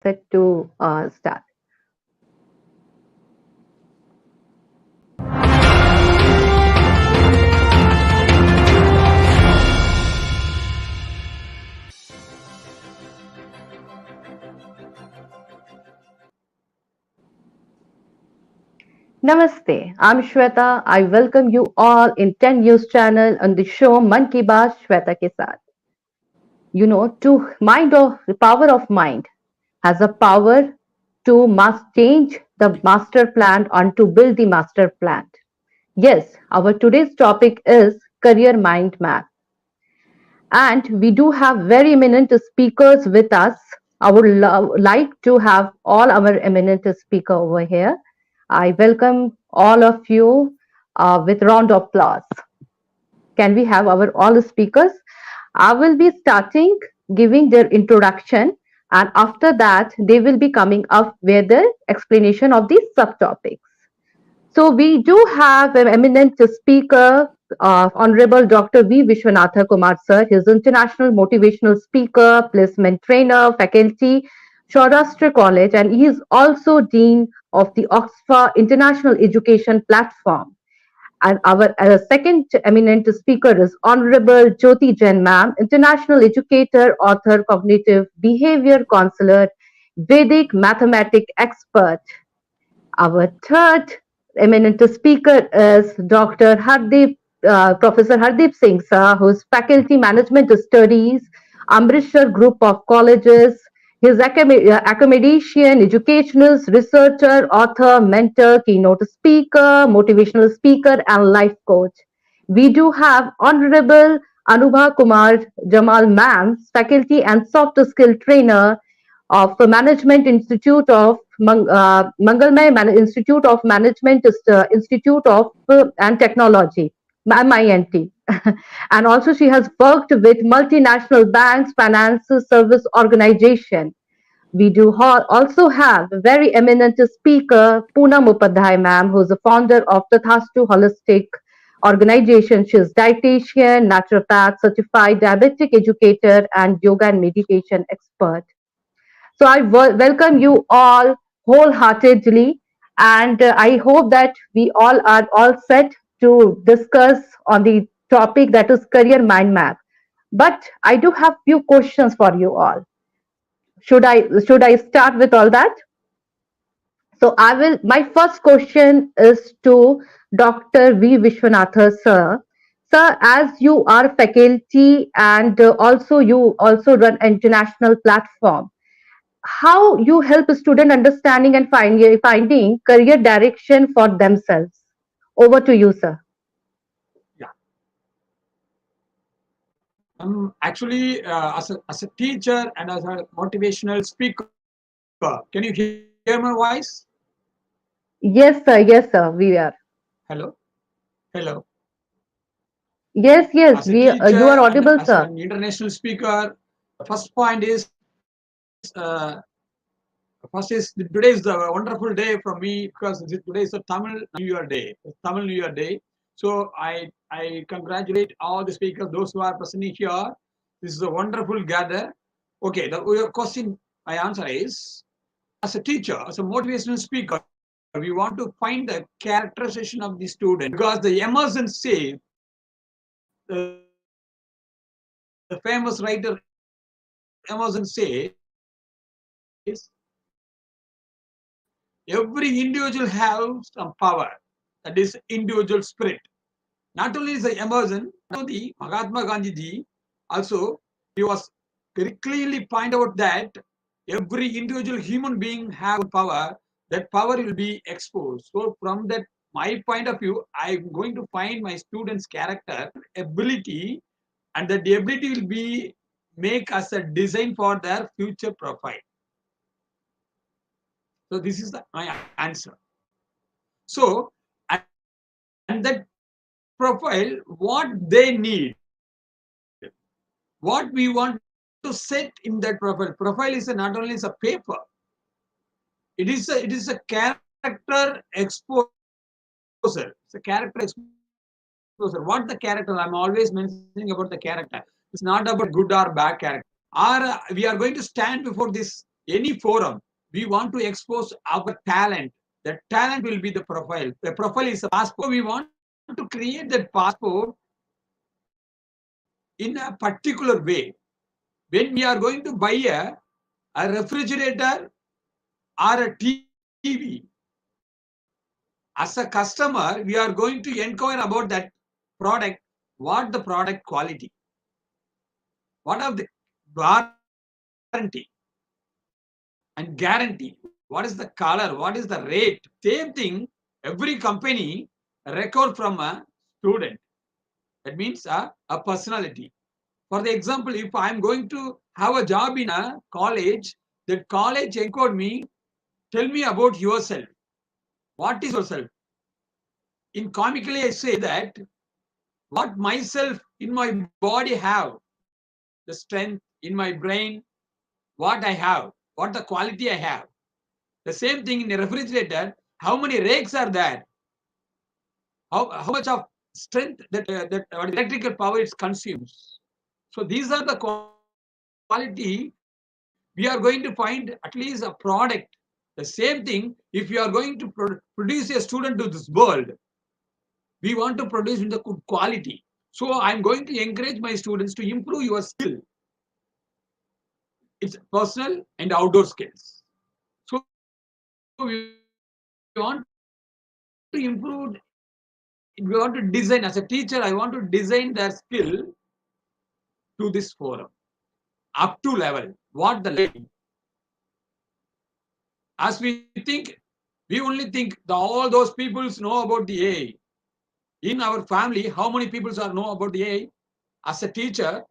Set to start. Namaste, I'm Shweta. I welcome you all in 10 News channel on the show Man Ki Baat Shweta ke Saath. To mind of the power of mind has a power to change the master plan and to build the master plan. Yes, our today's topic is career mind map. And we do have very eminent speakers with us. I would like to have all our eminent speaker over here. I welcome all of you with round of applause. Can we have our all speakers? I will be starting giving their introduction, and after that, they will be coming up with the explanation of these subtopics. So we do have an eminent speaker, Honorable Dr. V Vasantha Kumar sir. He is international motivational speaker, placement trainer, faculty, Sourashtra College, and he is also Dean of the OXFAA International Education Platform. And our second eminent speaker is Honorable Jyoti Jain ma'am, international educator, author, cognitive behavior counselor, Vedic mathematic expert. Our third eminent speaker is Dr. Professor Hardeep Singh, sir, who's Faculty Management Studies, Amritsar Group of Colleges. He's academician, educationalist, researcher, author, mentor, keynote speaker, motivational speaker, and life coach. We do have Honorable Anubha Kumar Jamal ma'am, faculty and soft skill trainer of the Management Institute of Mangalmay Institute of Management Institute of and Technology, MINT. And also she has worked with multinational banks, financial service organization. We do also have a very eminent speaker, Poonam Upadhyay ma'am, who is the founder of Tathastu Holistic organization. She is dietitian, naturopath, certified diabetic educator, and yoga and meditation expert. So I welcome you all wholeheartedly, and I hope that we all are all set to discuss on the topic that is career mind map. But I do have few questions for you all. Should I start with all that? So I will. My first question is to Dr. V Viswanatha sir. Sir, as you are faculty and also you also run international platform, how you help a student understanding and finding career direction for themselves. Over to you, sir. Yeah. Actually, as a teacher and as a motivational speaker, can you hear my voice? Yes, sir. Yes, sir. We are. Hello? Hello. Yes, yes. As a We. teacher You are and audible, as sir. an international speaker, the first point is today is the wonderful day for me because today is the Tamil New Year Day. Tamil New Year Day. So I congratulate all the speakers, those who are present here. This is a wonderful gather. Okay, your question, my answer is, as a teacher, as a motivational speaker, we want to find the characterization of the student because the Emerson says, the famous writer Emerson says, every individual has some power, that is individual spirit. Not only is the Emerson, the Mahatma Gandhi ji also, he was very clearly point out that every individual human being have power, that power will be exposed. So from that, my point of view, I'm going to find my students' character, ability, and that the ability will be make us a design for their future profile. So this is my answer. So, and that profile, what they need, what we want to set in that profile. Profile is not only is a paper, it is a character exposure. It's a character exposure. What the character? I'm always mentioning about the character. It's not about good or bad character. Or we are going to stand before this exam. any forum, we want to expose our talent. The talent will be the profile. The profile is a passport. We want to create that passport in a particular way. When we are going to buy a refrigerator or a TV, as a customer, we are going to inquire about that product, what the product quality, what are the warranty and guarantee, what is the color, what is the rate. Same thing, every company record from a student. That means a personality. For the example, if I'm going to have a job in a college, that college encored me, tell me about yourself. What is yourself? In comically, I say that what myself in my body have, the strength in my brain, what I have, what the quality I have. The same thing in a refrigerator, how many rakes are there? How much of strength that electrical power it consumes. So these are the quality we are going to find at least a product. The same thing, if you are going to produce a student to this world, we want to produce in the good quality. So I'm going to encourage my students to improve your skill. It's personal and outdoor skills. So we want to improve, we want to design. As a teacher, I want to design their skill to this forum up to level. What the level is going. As we think, we only think all those people know about the AI. In our family, how many people are know about the AI? As a teacher,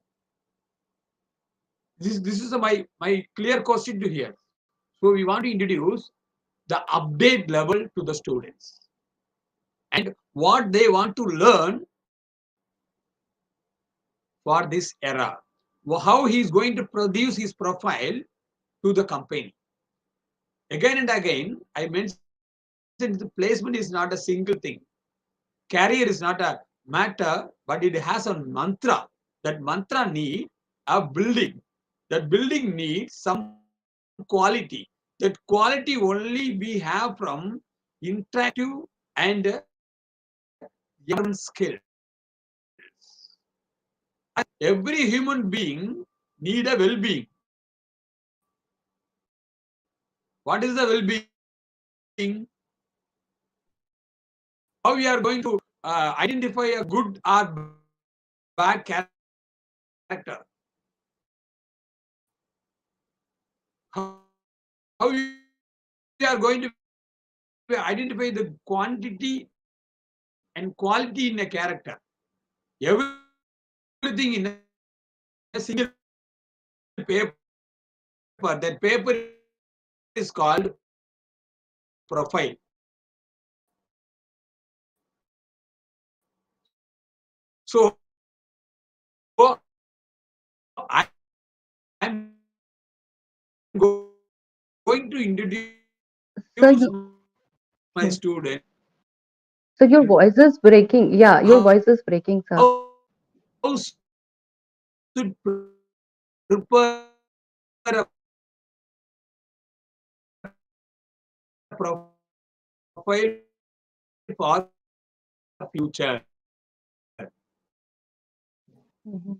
this is my clear question to here. So we want to introduce the update level to the students and what they want to learn for this era. How he is going to produce his profile to the company. Again and again, I mentioned the placement is not a single thing. Career is not a matter, but it has a mantra. That mantra need a building. That building needs some quality. That quality only we have from interactive and young skills. Every human being need a well-being. What is the well-being? How we are going to identify a good or bad character? How we are going to identify the quantity and quality in a character? Everything in a single paper. That paper is called profile. So I'm going to introduce So my you, student hmm. So your voice is breaking. Yeah, your how voice is breaking, sir. should prepare a profile for future. Mhm.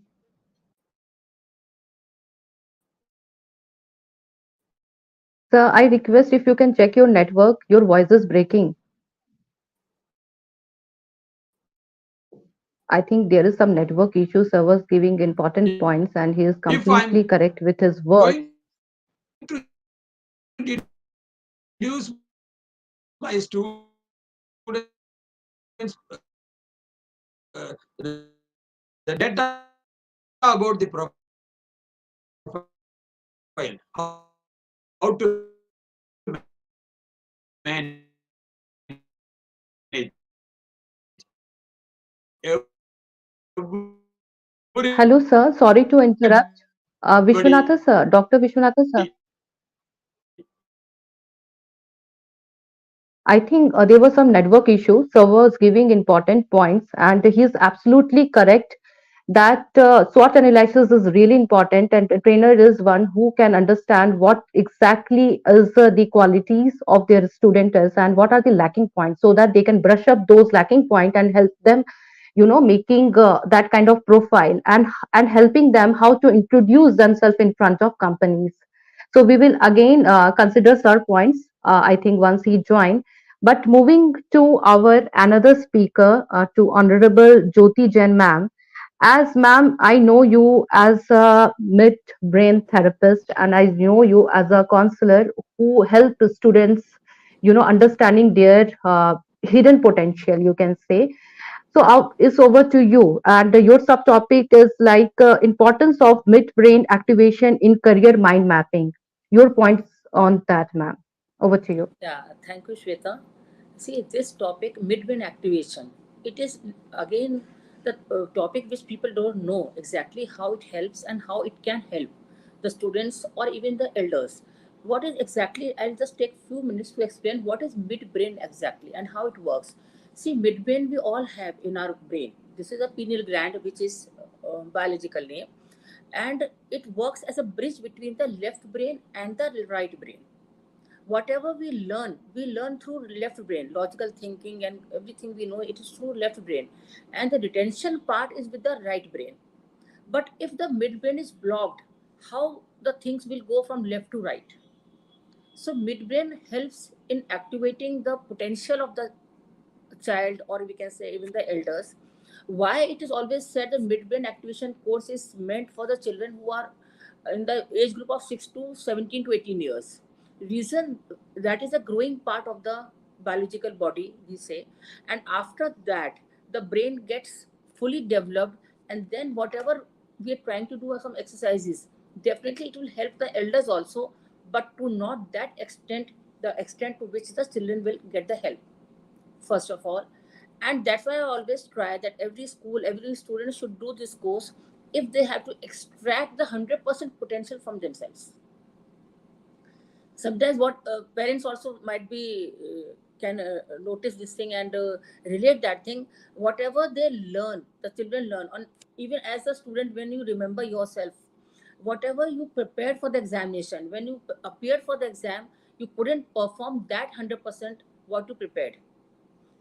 Sir, I request if you can check your network. Your voice is breaking. I think there is some network issue. Sir was giving important points and he is If completely I'm correct with his words. going to introduce my students the data about the profile, how to manage Hello, sir. Sorry to interrupt. everybody. Vishwanatha, sir. Dr. Vishwanatha, sir. I think there was some network issue. Sir was giving important points and he is absolutely correct. that SWOT analysis is really important, and a trainer is one who can understand what exactly is the qualities of their student is and what are the lacking points, so that they can brush up those lacking point and help them, making that kind of profile, and helping them how to introduce themselves in front of companies. So we will again consider sir points, I think, once he join. But moving to our another speaker, to Honorable Jyoti Jain ma'am. As ma'am, I know you as a mid-brain therapist, and I know you as a counselor who help the students, understanding their hidden potential, you can say. So it's over to you, and your subtopic is like importance of mid-brain activation in career mind mapping. Your points on that, ma'am. Over to you. Yeah, thank you, Shweta. See, this topic, midbrain activation, it is again the topic which people don't know exactly how it helps and how it can help the students or even the elders. What is exactly, I'll just take few minutes to explain what is midbrain exactly and how it works. See, midbrain we all have in our brain. This is a pineal gland, which is biological name, and it works as a bridge between the left brain and the right brain. Whatever we learn through left brain, logical thinking and everything we know, it is through left brain, and the retention part is with the right brain. But if the midbrain is blocked, how the things will go from left to right? So midbrain helps in activating the potential of the child, or we can say even the elders. Why it is always said the midbrain activation course is meant for the children who are in the age group of 6 to 17 to 18 years. Reason, that is a growing part of the biological body, we say, and after that the brain gets fully developed, and then whatever we are trying to do are some exercises, definitely it will help the elders also, but to not that extent, the extent to which the children will get the help, first of all. And that's why I always try that every school, every student should do this course if they have to extract the 100% potential from themselves. Sometimes what parents also might be can notice this thing and relate that thing. Whatever they learn, the children learn on, even as a student, when you remember yourself, whatever you prepared for the examination, when you appeared for the exam, you couldn't perform that 100% what you prepared.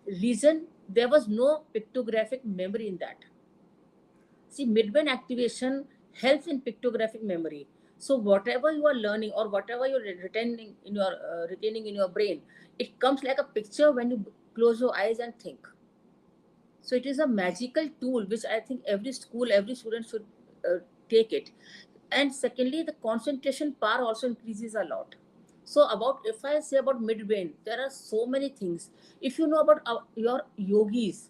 Reason, there was no pictographic memory in that. See, midbrain activation helps in pictographic memory. So whatever you are learning or whatever you're retaining in your brain, it comes like a picture when you close your eyes and think. So it is a magical tool which I think every school, every student should take it. And secondly, the concentration power also increases a lot. So about, if I say about midbrain, there are so many things. If you know about your yogis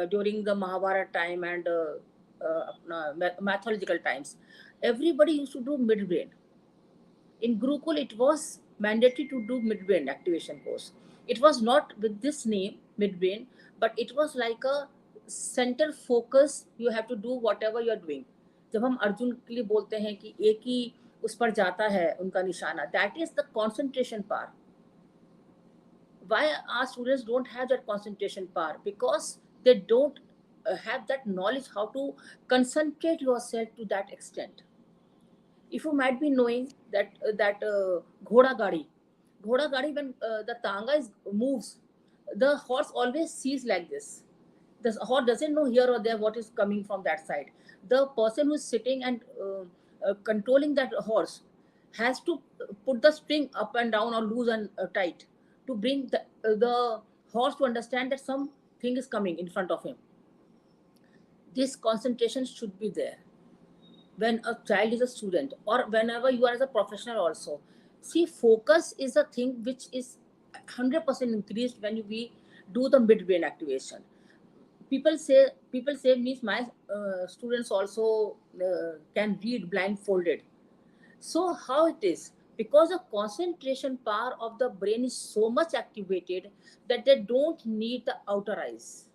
during the Mahabharata time and mythological times, everybody used to do midbrain. In Gurukul, it was mandatory to do midbrain activation course. It was not with this name, midbrain, but it was like a center focus. You have to do whatever you are doing. जब हम अर्जुन के लिए बोलते हैं कि एक ही उस पर जाता है उनका निशाना, that is the concentration power. Why our students don't have that concentration power? Because they don't have that knowledge how to concentrate yourself to that extent. If you might be knowing that ghoda gadi, when the tanga is moves, the horse always sees like this. The horse doesn't know here or there what is coming from that side. The person who is sitting and controlling that horse has to put the string up and down or loose and tight to bring the horse to understand that something is coming in front of him. This concentration should be there when a child is a student or whenever you are as a professional also. See, focus is a thing which is 100% increased when we do the midbrain activation. People say means my students also can read blindfolded. So how it is? Because the concentration power of the brain is so much activated that they don't need the outer eyes.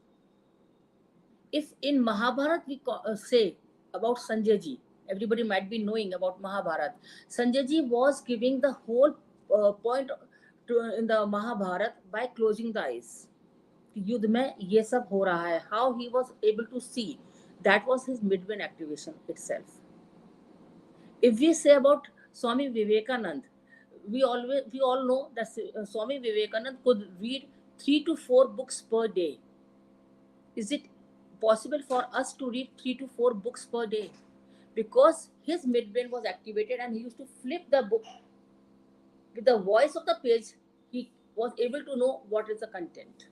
If in Mahabharat we say about Sanjay ji, everybody might be knowing about Mahabharat. Sanjay ji was giving the whole point in the Mahabharat by closing the eyes. युद्ध में ये सब हो रहा है. How he was able to see That was his midbrain activation itself. If we say about Swami Vivekanand, we all know that Swami Vivekanand could read 3 to 4 books per day. Is it possible for us to read 3 to 4 books per day? Because his midbrain was activated and he used to flip the book with the voice of the page. He was able to know what is the content.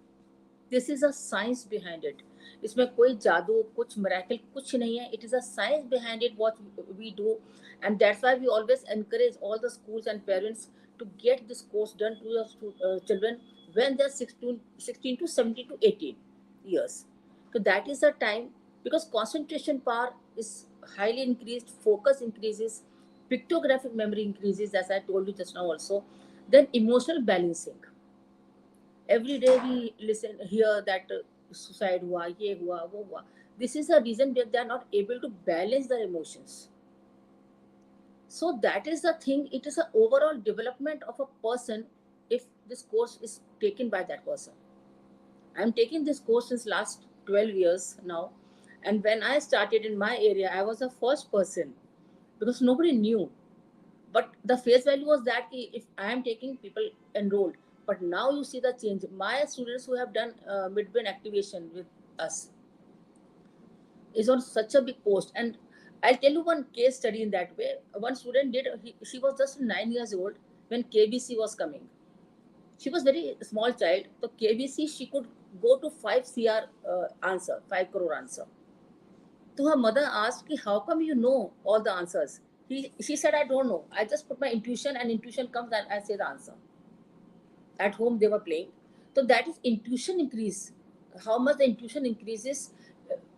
This is a science behind it. इसमें कोई जादू कुछ miracle कुछ नहीं है. It is a science behind it what we do, and that's why we always encourage all the schools and parents to get this course done to your children when they're 16 to 17 to 18 years. So that is the time, because concentration power is highly increased, focus increases, pictographic memory increases, as I told you just now also. Then emotional balancing. Every day we listen hear that suicide hua, ye hua, wo hua. This is a reason that they are not able to balance their emotions. So that is the thing. It is an overall development of a person if this course is taken by that person. I am taking this course since last 12 years now, and when I started in my area, I was the first person because nobody knew. But the face value was that if I am taking people enrolled. But now you see the change. My students who have done midbrain activation with us is on such a big post. And I'll tell you one case study in that way. One student she was just 9 years old when KBC was coming. She was very small child. So KBC, she could go to 5 CR answer, 5 crore answer. So her mother asked, how come you know all the answers? She said, I don't know. I just put my intuition and intuition comes and I say the answer. At home they were playing. So that is intuition increase. How much the intuition increases?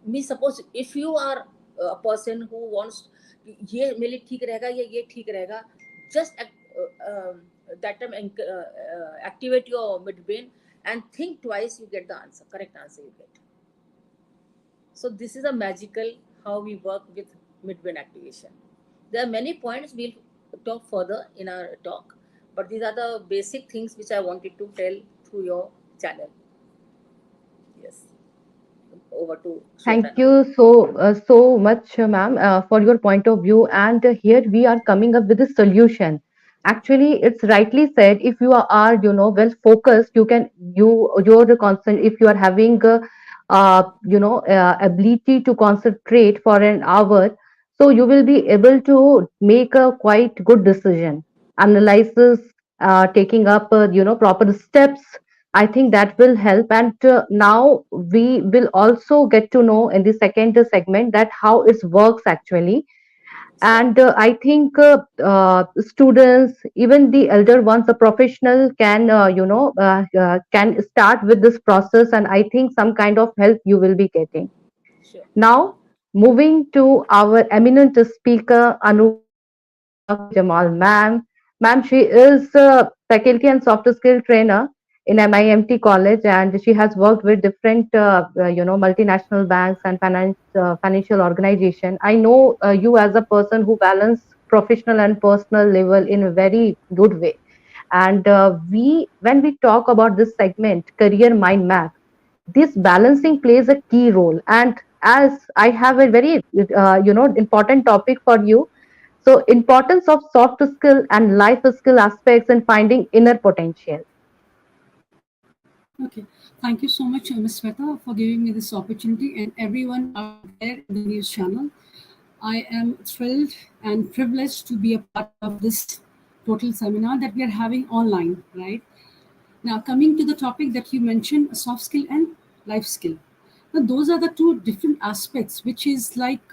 Me suppose if you are a person who wants ये मेरे लिए ठीक रहेगा या ये ठीक रहेगा, just that time activate your midbrain and think twice, you get the answer, correct answer you get. So this is a magical how we work with midbrain activation. There are many points we'll talk further in our talk, but these are the basic things which I wanted to tell through your channel. Yes. Over to Shweta Thank now. you so much, ma'am, for your point of view. And here we are coming up with a solution. Actually, it's rightly said. If you are, well focused, you can your constant. If you are having, ability to concentrate for an hour, so you will be able to make a quite good decision, analysis, taking up, proper steps. I think that will help. And now we will also get to know in the second segment that how it works actually. Sure. And I think students, even the elder ones, the professional can start with this process. And I think some kind of help you will be getting. Sure. Now, moving to our eminent speaker, Anubha Jamal, ma'am. Ma'am, she is a faculty and soft skill trainer in MIMT College, and she has worked with different, multinational banks and financial organization. I know you as a person who balance professional and personal level in a very good way. And when we talk about this segment, career mind map, this balancing plays a key role. And as I have a very important topic for you, so importance of soft skill and life skill aspects in finding inner potential. Okay. Thank you so much, Ms. Shweta, for giving me this opportunity and everyone out there in the news channel. I am thrilled and privileged to be a part of this total seminar that we are having online, right? Now, coming to the topic that you mentioned, soft skill and life skill. Now, those are the two different aspects, which is like,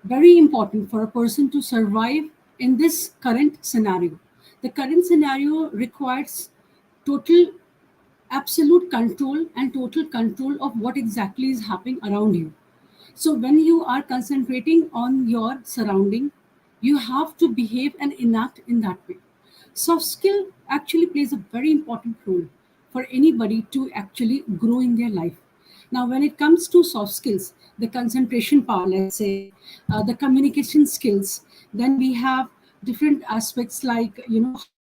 very important for a person to survive in this current scenario. The current scenario requires total absolute control and total control of what exactly is happening around you. So when you are concentrating on your surrounding, you have to behave and enact in that way. Soft skill actually plays a very important role for anybody to actually grow in their life. Now, when it comes to soft skills, the concentration power, let's say, the communication skills, then we have different aspects like,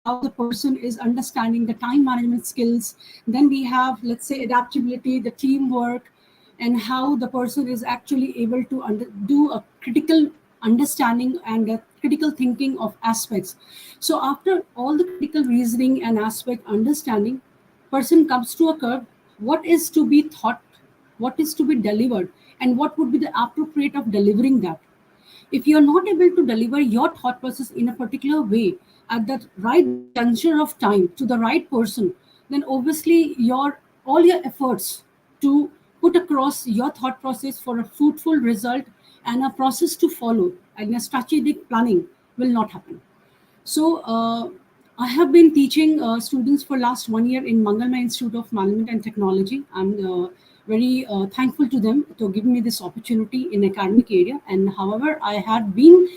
how the person is understanding the time management skills. Then we have, let's say, adaptability, the teamwork, and how the person is actually able to do a critical understanding and a critical thinking of aspects. So after all the critical reasoning and aspect understanding, person comes to a curve, what is to be thought, what is to be delivered, and what would be the appropriate of delivering that. If you're not able to deliver your thought process in a particular way at that right juncture of time to the right person, then obviously your all your efforts to put across your thought process for a fruitful result and a process to follow and a strategic planning will not happen. So I have been teaching students for last 1 year in Mangalmay Institute of Management and Technology. I'm very thankful to them to give me this opportunity in academic area. And however, I had been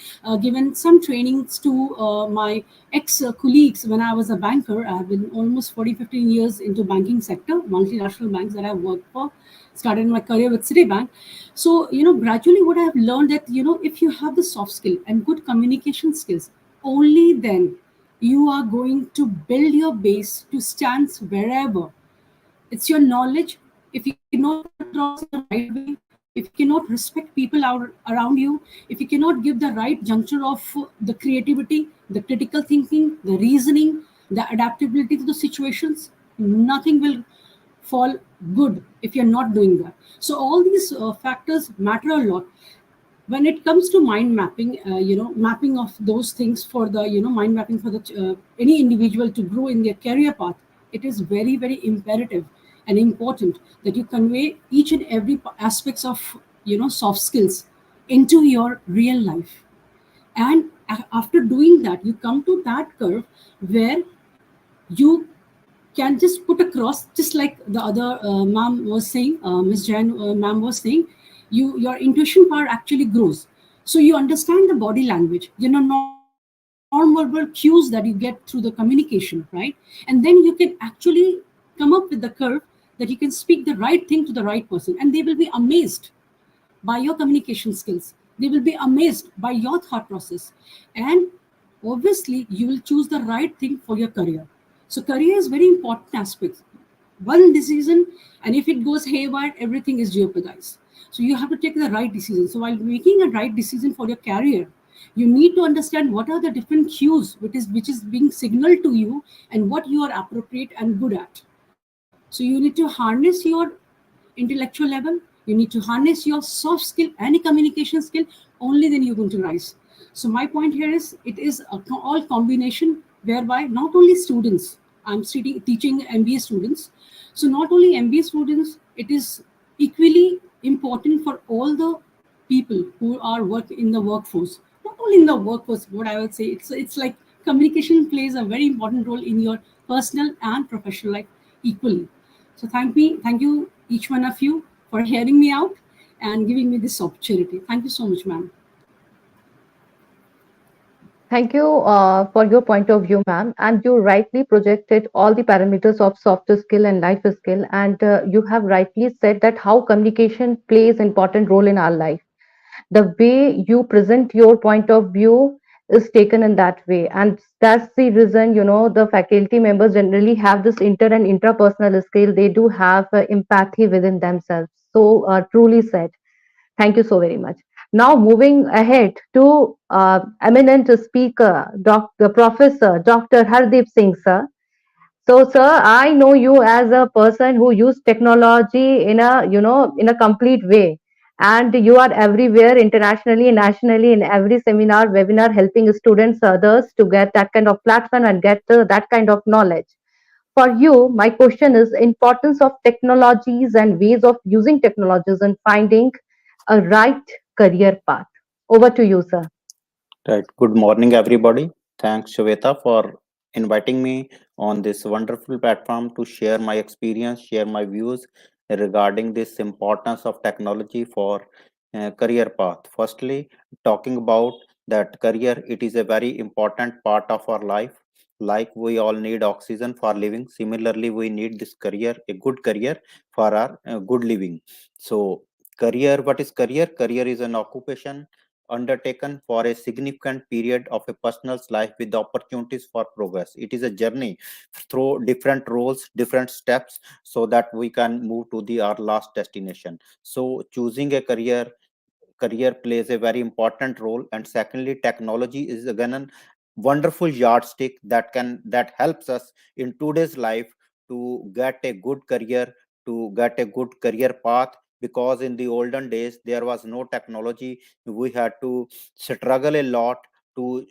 given some trainings to my ex-colleagues when I was a banker. I have been almost 40-15 years into banking sector, multinational banks that I've worked for. Started my career with Citibank. So, gradually what I have learned that, if you have the soft skill and good communication skills, only then you are going to build your base to stand wherever. It's your knowledge. If you cannot put across in the right way, if you cannot respect people around you, if you cannot give the right juncture of the creativity, the critical thinking, the reasoning, the adaptability to the situations, nothing will fall good if you're not doing that. So all these factors matter a lot when it comes to mind mapping. Mapping of those things for the mind mapping for the any individual to grow in their career path. It is very very imperative and important that you convey each and every aspects of soft skills into your real life. And after doing that, you come to that curve where you can just put across, just like the other ma'am was saying, Miss Jain ma'am was saying, your intuition power actually grows. So you understand the body language, non-verbal cues that you get through the communication, right? And then you can actually come up with the curve that you can speak the right thing to the right person, and they will be amazed by your communication skills. They will be amazed by your thought process. And obviously, you will choose the right thing for your career. So, career is very important aspect. One decision, and if it goes haywire, everything is jeopardized. So, you have to take the right decision. So, while making a right decision for your career, you need to understand what are the different cues which is being signaled to you and what you are appropriate and good at. So you need to harness your intellectual level, you need to harness your soft skill and communication skill. Only then you're going to rise. So my point here is it is all combination whereby not only students, I'm teaching MBA students. So not only MBA students, it is equally important for all the people who are work in the workforce. Not only in the workforce, what I would say, it's like communication plays a very important role in your personal and professional life equally. So thank you each one of you for hearing me out and giving me this opportunity. Thank you so much, ma'am. Thank you for your point of view, ma'am. And you rightly projected all the parameters of soft skill and life skill. And you have rightly said that how communication plays important role in our life. The way you present your point of view is taken in that way. And that's the reason, the faculty members generally have this inter and intrapersonal skill. They do have empathy within themselves. So truly said. Thank you so very much. Now, moving ahead to eminent speaker, Dr. Professor Dr. Hardeep Singh, sir. So, sir, I know you as a person who use technology in a complete way, and you are everywhere, internationally, nationally, in every seminar, webinar, helping students, others to get that kind of platform and get that kind of knowledge. For you, my question is importance of technologies and ways of using technologies and finding a right career path. Over to you, sir. Right. Good morning, everybody. Thanks, Shweta, for inviting me on this wonderful platform to share my experience, share my views regarding this importance of technology for career path. Firstly, talking about that career, it is a very important part of our life. Like we all need oxygen for living. Similarly, we need this career, a good career for our good living. So, career, what is career? Career is an occupation undertaken for a significant period of a person's life with opportunities for progress. It is a journey through different roles, different steps, so that we can move to the our last destination. So choosing a career plays a very important role. And secondly, technology is again a wonderful yardstick that helps us in today's life to get a good career, to get a good career path. Because in the olden days there was no technology, we had to struggle a lot to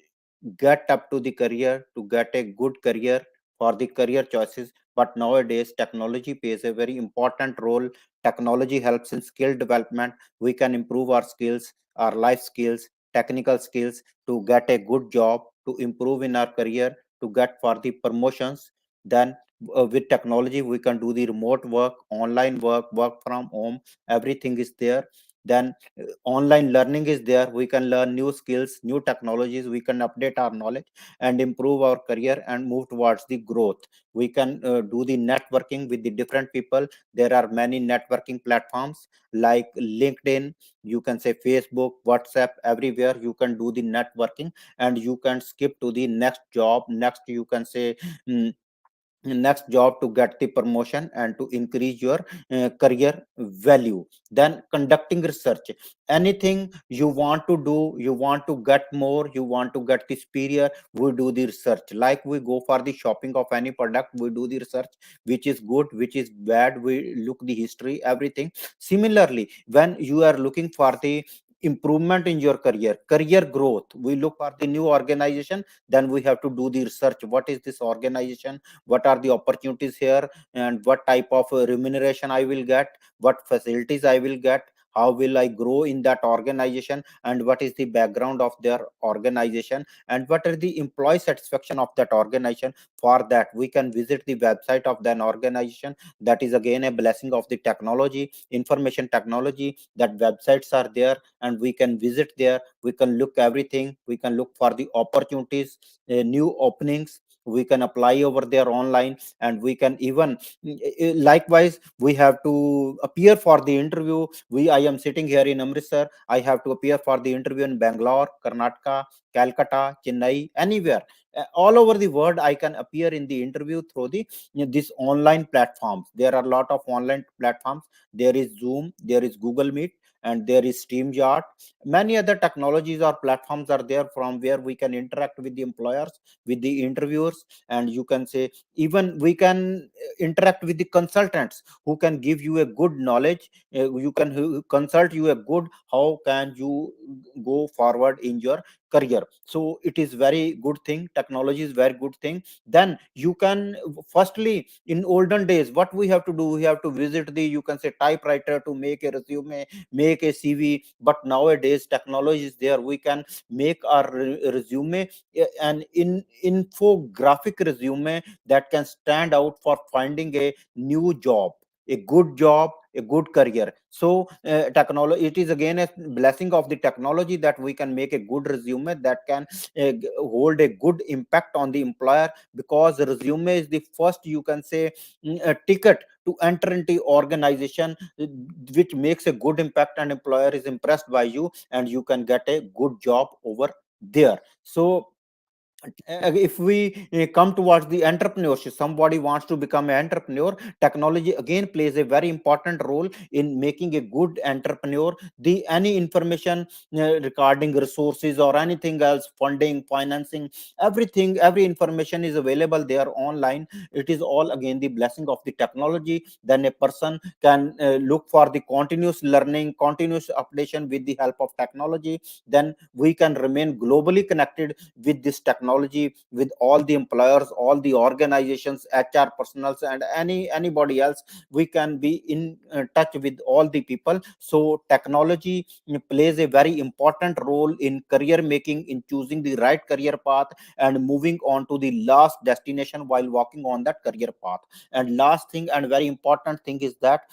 get up to the career, to get a good career for the career choices. But nowadays technology plays a very important role. Technology helps in skill development. We can improve our skills, our life skills, technical skills, to get a good job, to improve in our career, to get for the promotions. Then with technology we can do the remote work, online work, work from home, everything is there. Then online learning is there. We can learn new skills, new technologies, we can update our knowledge and improve our career and move towards the growth. We can do the networking with the different people. There are many networking platforms like LinkedIn, you can say Facebook, WhatsApp, everywhere you can do the networking. And you can skip to the next job, next you can say mm, next job, to get the promotion and to increase your career value. Then conducting research, anything you want to do, you want to get more, you want to get the superior, we do the research. Like we go for the shopping of any product, we do the research, which is good, which is bad, we look the history, everything. Similarly, when you are looking for the improvement in your career growth, we look for the new organization. Then we have to do the research, what is this organization, what are the opportunities here, and what type of remuneration I will get, what facilities I will get, how will I grow in that organization, and what is the background of their organization, and what are the employee satisfaction of that organization. For that we can visit the website of that organization. That is again a blessing of the technology, information technology, that websites are there and we can visit there, we can look everything, we can look for the opportunities, new openings, we can apply over there online. And we can even likewise we have to appear for the interview. I am sitting here in Amritsar, I have to appear for the interview in Bangalore, Karnataka, Calcutta, Chennai, anywhere. All over the world I can appear in the interview through the this online platforms. There are a lot of online platforms. There is Zoom, there is Google Meet, and there is StreamYard. Many other technologies or platforms are there from where we can interact with the employers, with the interviewers. And you can say even we can interact with the consultants who can give you a good knowledge. You can consult you a good how can you go forward in your career. So it is very good thing, technology is very good thing. Then you can firstly, in olden days what we have to do, we have to visit the you can say typewriter to make a resume, make a CV. But nowadays technology is there, we can make our resume an infographic resume that can stand out for finding a new job, a good job, a good career. So technology, it is again a blessing of the technology that we can make a good resume that can hold a good impact on the employer. Because resume is the first you can say a ticket to enter into organization, which makes a good impact and employer is impressed by you and you can get a good job over there. So if we come towards the entrepreneurship, somebody wants to become an entrepreneur, technology again plays a very important role in making a good entrepreneur. The any information regarding resources or anything else, funding, financing, everything, every information is available there online. It is all again the blessing of the technology. Then a person can look for the continuous learning, continuous updation with the help of technology. Then we can remain globally connected with this technology, with all the employers, all the organizations, HR personals, and anybody else. We can be in touch with all the people. So technology plays a very important role in career making, in choosing the right career path and moving on to the last destination while walking on that career path. And last thing and very important thing is that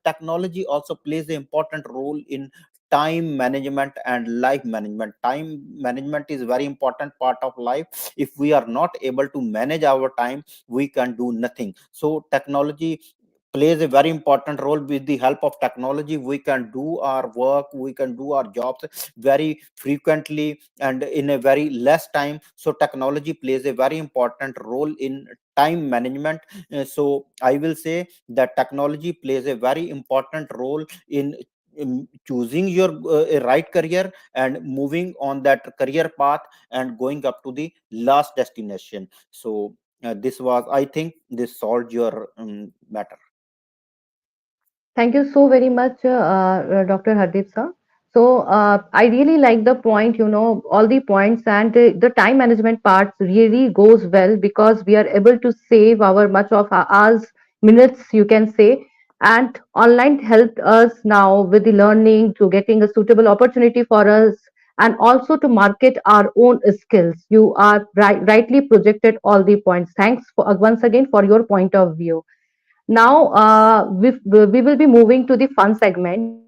technology also plays an important role in time management and life management. Time management is very important part of life. If we are not able to manage our time, we can do nothing. So technology plays a very important role. With the help of technology, we can do our work, we can do our jobs very frequently and in a very less time. So technology plays a very important role in time management. So I will say that technology plays a very important role in choosing your right career and moving on that career path and going up to the last destination. So this was, I think, this solved your matter. Thank you so very much, Dr. Hardeep sir. So I really like the point, all the points, and the time management part really goes well because we are able to save our much of our hours, minutes, you can say. And online helped us now with the learning to getting a suitable opportunity for us and also to market our own skills. You are rightly projected all the points. Thanks for, once again for your point of view. Now, we will be moving to the fun segment.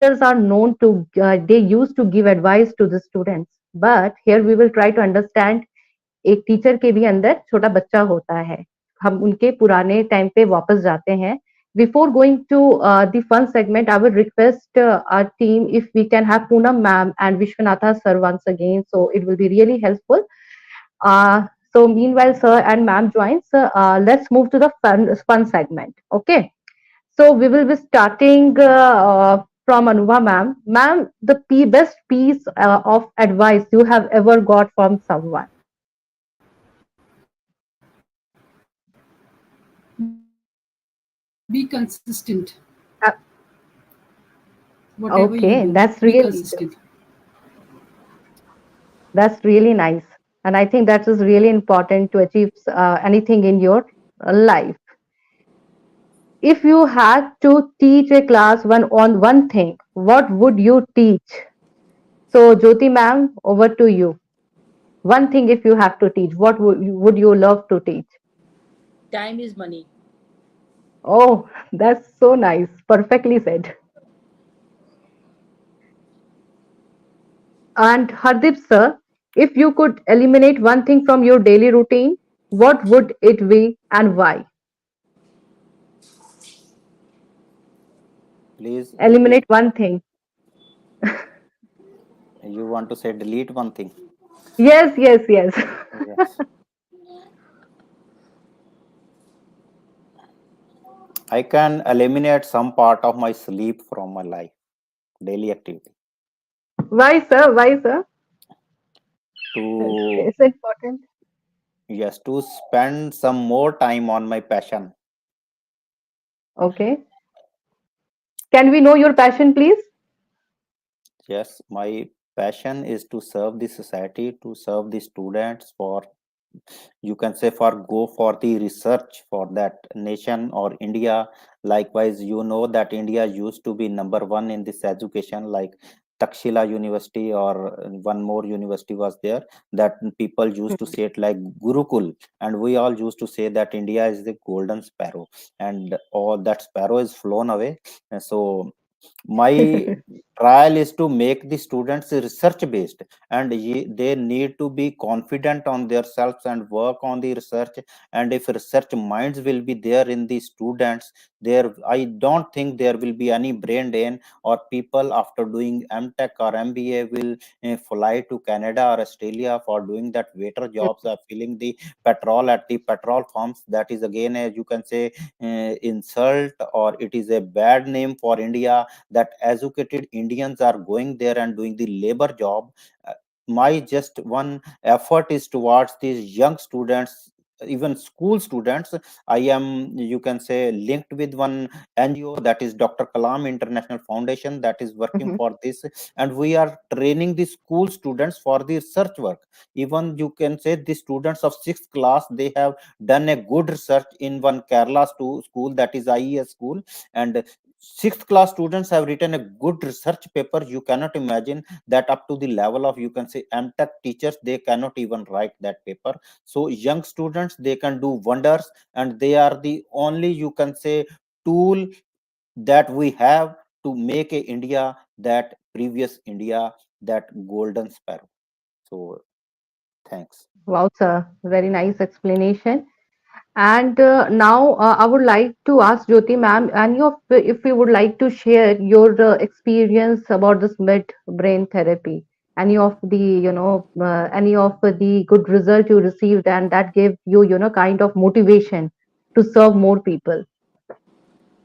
Teachers are known to, they used to give advice to the students, but here we will try to understand एक teacher के भी अंदर छोटा बच्चा होता है. हम उनके पुराने टाइम पे वापस जाते हैं. Before going to the fun segment, I would request our team if we can have Poonam ma'am and Vishwanatha sir once again. So it will be really helpful. So meanwhile, sir and ma'am joins. Let's move to the fun segment. Okay. So we will be starting from Anubha ma'am. Ma'am, the best piece of advice you have ever got from someone. Be consistent. Uh, Whatever you okay, do, be consistent. that's really nice, and I think that is really important to achieve anything in your life. If you had to teach a class on one thing, what would you teach? So, Jyoti ma'am, over to you. One thing if you have to teach, what would you love to teach? Time is money. Oh, that's so nice. Perfectly said. And Hardeep sir, if you could eliminate one thing from your daily routine, what would it be and why? Please repeat. Eliminate one thing. You want to say delete one thing? Yes, yes, yes. Yes. I can eliminate some part of my sleep from my life, daily activity. Why, sir? Why, sir? To, It's important. yes, to spend some more time on my passion. Okay. Can we know your passion, please? Yes, my passion is to serve the society, to serve the students, for, you can say, for go for the research for that nation or India. Likewise, you know that India used to be number one in this education, like Takshila University or one more university was there, that people used to say it like Gurukul, and we all used to say that India is the golden sparrow, and all that sparrow is flown away. And so my trial is to make the students research based, and they need to be confident on themselves and work on the research. And if research minds will be there in the students, there, I don't think there will be any brain drain, or people after doing MTech or MBA will fly to Canada or Australia for doing that waiter jobs, or filling the petrol at the petrol pumps. That is again a, you can say, insult, or it is a bad name for India, that educated Indians are going there and doing the labor job. Uh, My just one effort is towards these young students, even school students. I am, you can say, linked with one NGO, that is Dr. Kalam International Foundation, that is working Mhm. for this, and we are training the school students for the research work. Even you can say the students of sixth class, they have done a good research in one Kerala school, that is IES school, and sixth class students have written a good research paper. You cannot imagine that up to the level of, you can say, MTech teachers, they cannot even write that paper. So young students, they can do wonders, and they are the only, you can say, tool that we have to make a India, that previous India, that golden sparrow. So thanks. Wow, sir. Very nice explanation. And now I would like to ask Jyoti ma'am, any of if you would like to share your experience about this mid brain therapy, any of the any of the good result you received and that gave you kind of motivation to serve more people.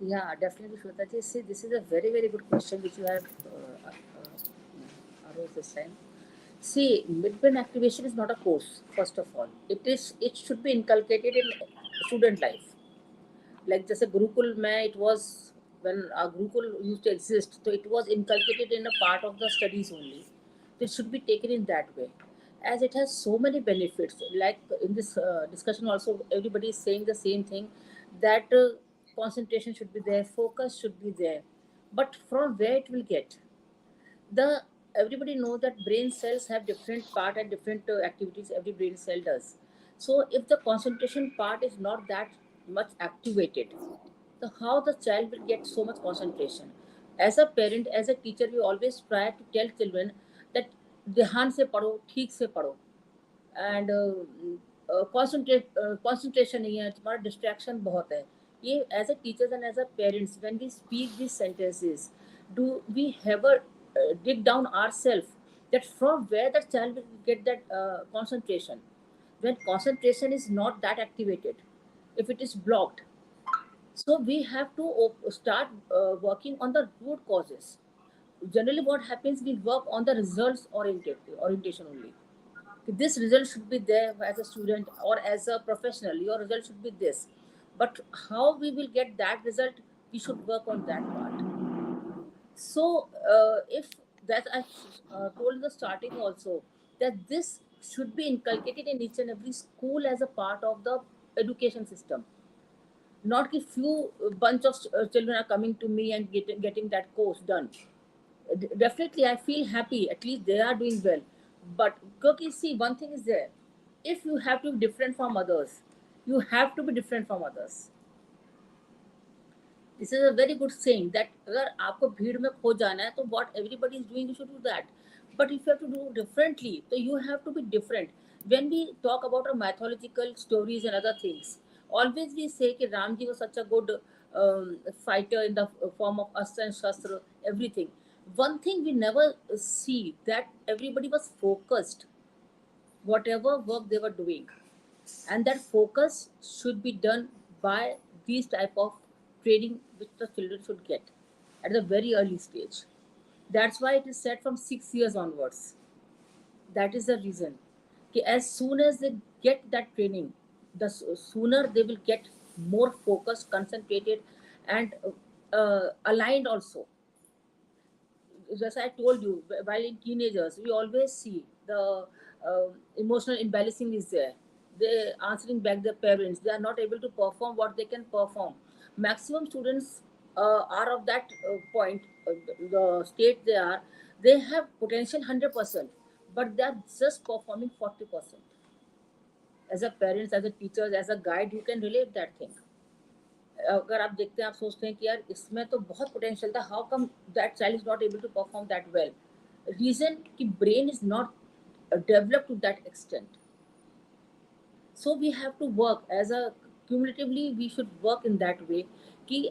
Yeah, definitely, Shweta ji. See, this is a very, very good question which you have arose this time. See, midbrain activation is not a course. First of all, it should be inculcated in student life. Like just a Gurukul mein, it was when our Gurukul used to exist, so it was inculcated in a part of the studies only. It should be taken in that way, as it has so many benefits. Like in this discussion, also everybody is saying the same thing, that concentration should be there, focus should be there, but from where it will get the everybody knows that brain cells have different part and different activities every brain cell does. So if the concentration part is not that much activated, so how the child will get so much concentration? As a parent, as a teacher, we always try to tell children that ध्यान से पढ़ो, ठीक से पढ़ो, and concentration नहीं है, तुम्हारा distraction बहुत है. ये as a teachers and as a parents when we speak this sentences, do we ever dig down ourselves that from where the child will get that concentration, when concentration is not that activated, if it is blocked? So we have to start working on the root causes. Generally what happens, we work on the results orientation only. This result should be there as a student or as a professional, your result should be this, but how we will get that result, we should work on that part. So if that I told in the starting also, that this should be inculcated in each and every school as a part of the education system. Not if few bunch of children are coming to me and getting that course done. Definitely I feel happy, at least they are doing well. But Koki, see, one thing is there, if you have to be different from others, you have to be different from others. This is a very good saying that अगर आपको भीड़ में खो जाना है तो what everybody is doing you should do that, but if you have to do differently so you have to be different. When we talk about our mythological stories and other things, always we say कि Ram ji was such a good fighter in the form of astra and shastra, everything. One thing we never see, that everybody was focused whatever work they were doing, and that focus should be done by these type of training which the children should get at the very early stage. That's why it is said from 6 years onwards. That is the reason. Okay, as soon as they get that training, the sooner they will get more focused, concentrated, and aligned also. As I told you, while in teenagers, we always see the emotional imbalancing is there. They answering back their parents. They are not able to perform what they can perform. Maximum students are of that point, the state they are. They have potential 100%, but they are just performing 40%. As a parents, as a teachers, as a guide, you can relate that thing. अगर आप देखते हैं, आप सोचते हैं कि यार इसमें तो बहुत पोटेंशियल था, how come that child is not able to perform that well? Reason कि brain is not developed to that extent. So we have to work as a cumulatively, we should work in that way कि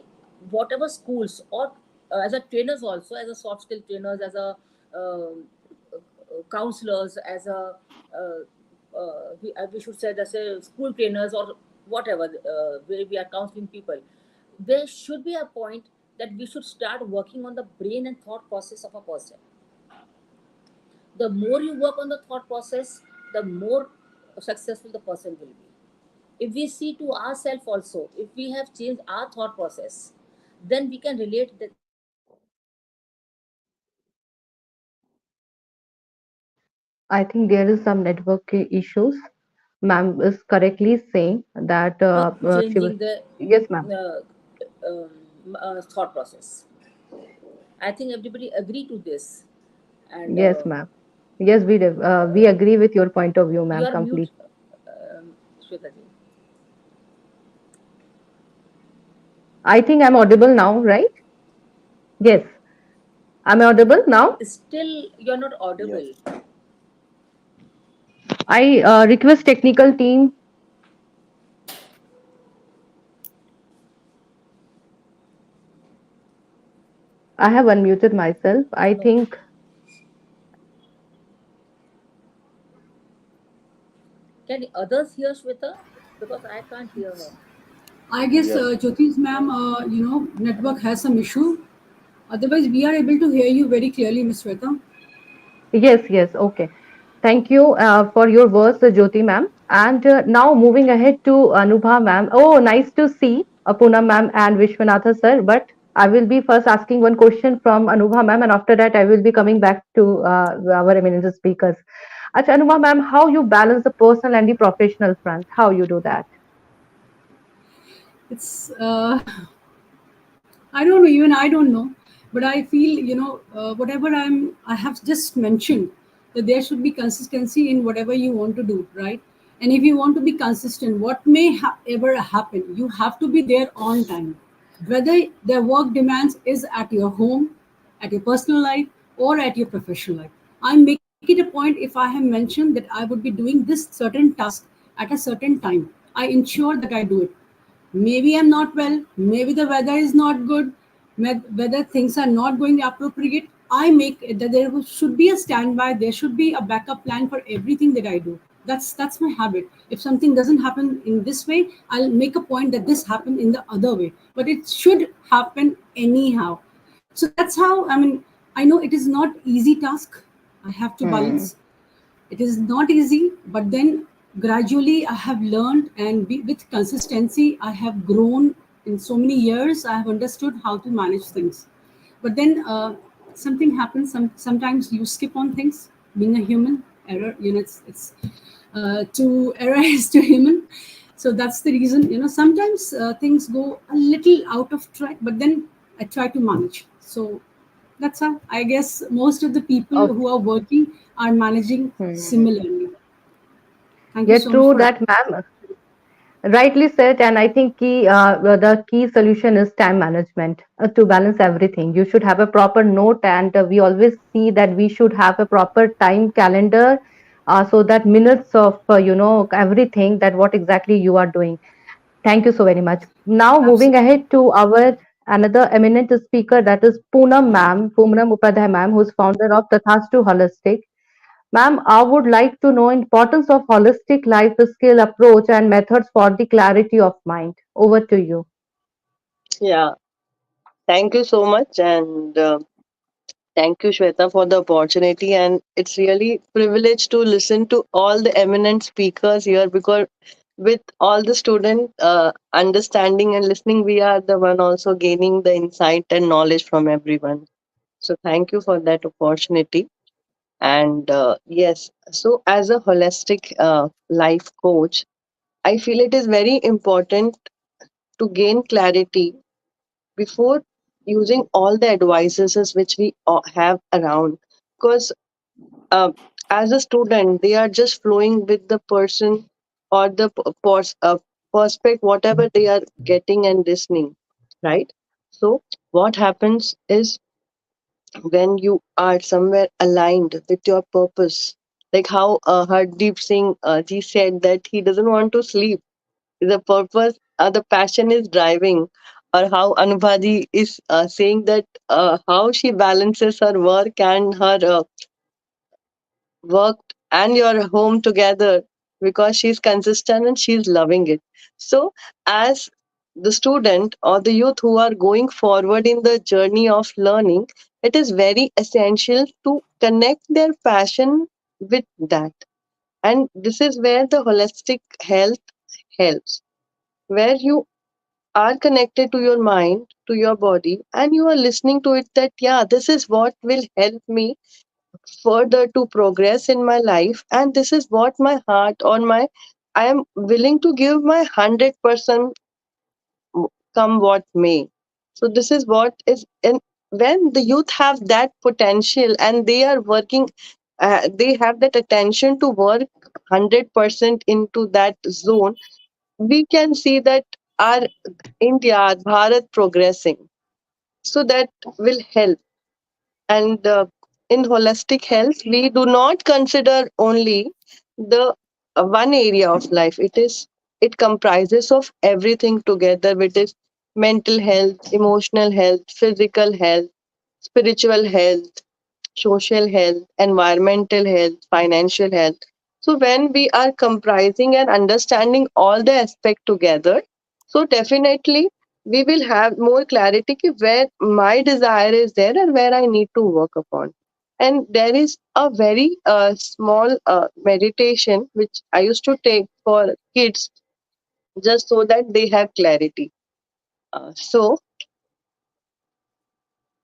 whatever schools or as a trainers also, as a soft skill trainers, as a counselors, as a we should say as a school trainers or whatever, where we are counseling people, there should be a point that we should start working on the brain and thought process of a person. The more you work on the thought process, the more successful the person will be. If we see to ourselves also, if we have changed our thought process, then we can relate that. I think there is some network issues. Ma'am is correctly saying that she was. Changing the Yes, ma'am. thought process. I think everybody agree to this. And Yes, ma'am. Yes, we do. We agree with your point of view, you ma'am, are mute, completely. Shweta ji. I think I'm audible now, right? Yes. Am I audible now? Still, you're not Yes. audible. I request technical team. I have unmuted myself. I No. think, Can others hear Shweta? Because I can't hear her. I guess Yes. Jyoti's ma'am, network has some issue. Otherwise, we are able to hear you very clearly, Miss Shweta. yes, yes, okay. Thank you for your words, Jyoti ma'am. And now moving ahead to Anubha ma'am. Oh, nice to see Poonam ma'am and Vishwanatha sir. But I will be first asking one question from Anubha ma'am, and after that I will be coming back to our eminent speakers. Acha, Anubha ma'am, how you balance the personal and the professional front? How you do that? It's I don't know, even I don't know, but I feel whatever I have just mentioned, that there should be consistency in whatever you want to do, right? And if you want to be consistent, what may ever happen, you have to be there on time, whether the work demands is at your home, at your personal life, or at your professional life. I make it a point, if I have mentioned that I would be doing this certain task at a certain time, I ensure that I do it. Maybe I'm not well, maybe the weather is not good, whether things are not going appropriate. I make it that there should be a standby, there should be a backup plan for everything that I do. That's my habit. If something doesn't happen in this way, I'll make a point that this happened in the other way. But it should happen anyhow. So that's how, I mean, I know it is not easy task. I have to Hmm. balance. It is not easy, but then gradually I have learned, and with consistency, I have grown in so many years. I have understood how to manage things. But then something happens. Sometimes you skip on things. Being a human, error. It's to error is to human. So that's the reason. Sometimes things go a little out of track, but then I try to manage. So that's how I guess most of the people Okay. who are working are managing Hmm. similarly. Thank you Yeah, so much true for. that, ma'am. Rightly said, and I think the key solution is time management to balance everything. You should have a proper note, and we always see that we should have a proper time calendar, so that minutes of everything that what exactly you are doing. Thank you so very much. Now moving Absolutely. ahead to our another eminent speaker, that is Poonam ma'am, Poonam Upadhyay ma'am, who is founder of Tathastu Holistic. Ma'am, I would like to know importance of holistic life skill approach and methods for the clarity of mind. Over to you. Yeah, thank you so much, and thank you, Shweta, for the opportunity. And it's really privilege to listen to all the eminent speakers here, because with all the student understanding and listening, we are the one also gaining the insight and knowledge from everyone. So thank you for that opportunity. And yes, so as a holistic life coach, I feel it is very important to gain clarity before using all the advices which we have around, because uh, as a student they are just flowing with the person or the perspective whatever they are getting and listening, right? So what happens is, when you are somewhere aligned with your purpose, like how Hardeep Singh ji said that he doesn't want to sleep, the purpose, the passion is driving, or how Anubhaji is saying that how she balances her work and her work and your home together, because she's consistent and she's loving it. So, as the student or the youth who are going forward in the journey of learning, it is very essential to connect their passion with that. And this is where the holistic health helps, where you are connected to your mind, to your body, and you are listening to it that, yeah, this is what will help me further to progress in my life, and this is what my heart or my I am willing to give my 100% come what may. So this is what is, and when the youth have that potential and they are working, they have that attention to work 100% into that zone, we can see that our India, our Bharat progressing. So that will help. And in holistic health, we do not consider only the one area of life. It comprises of everything together, which is mental health, emotional health, physical health. spiritual health, social health, environmental health, financial health. So when we are comprising and understanding all the aspect together, so definitely we will have more clarity ki where my desire is there and where I need to work upon. And there is a very small meditation which I used to take for kids just so that they have clarity. So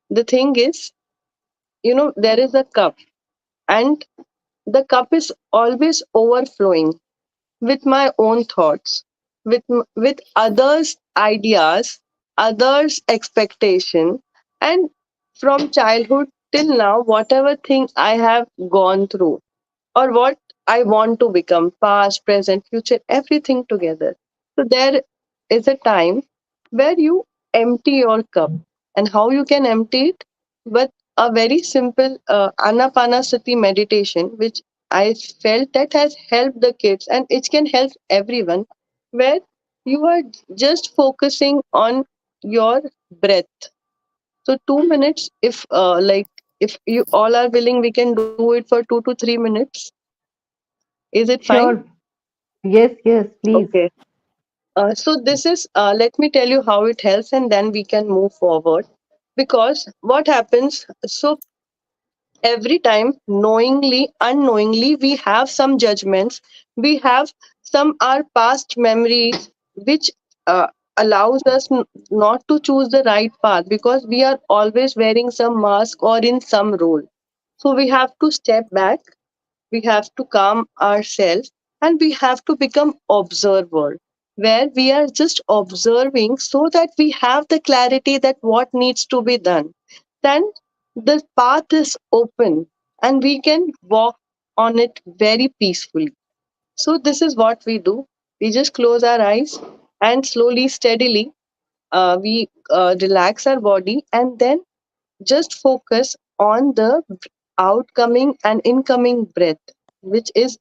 the thing is, there is a cup, and the cup is always overflowing with my own thoughts, with others' ideas, others' expectation, and from childhood till now, whatever thing I have gone through, or what I want to become, past, present, future, everything together. So there is a time where you empty your cup, and how you can empty it? But a very simple anapanasati meditation, which I felt that has helped the kids, and it can help everyone, where you are just focusing on your breath. So 2 minutes, if you all are willing, we can do it for 2 to 3 minutes. Is it fine? Sure. Yes, yes, please. Okay. So this is, let me tell you how it helps, and then we can move forward. Because what happens, so every time, knowingly, unknowingly, we have some judgments, we have some our past memories, which uh, allows us not to choose the right path because we are always wearing some mask or in some role. So we have to step back, we have to calm ourselves, and we have to become observer, where we are just observing so that we have the clarity that what needs to be done. Then the path is open and we can walk on it very peacefully. So this is what we do. We just close our eyes and slowly, steadily, we relax our body, and then just focus on the outcoming and incoming breath, which is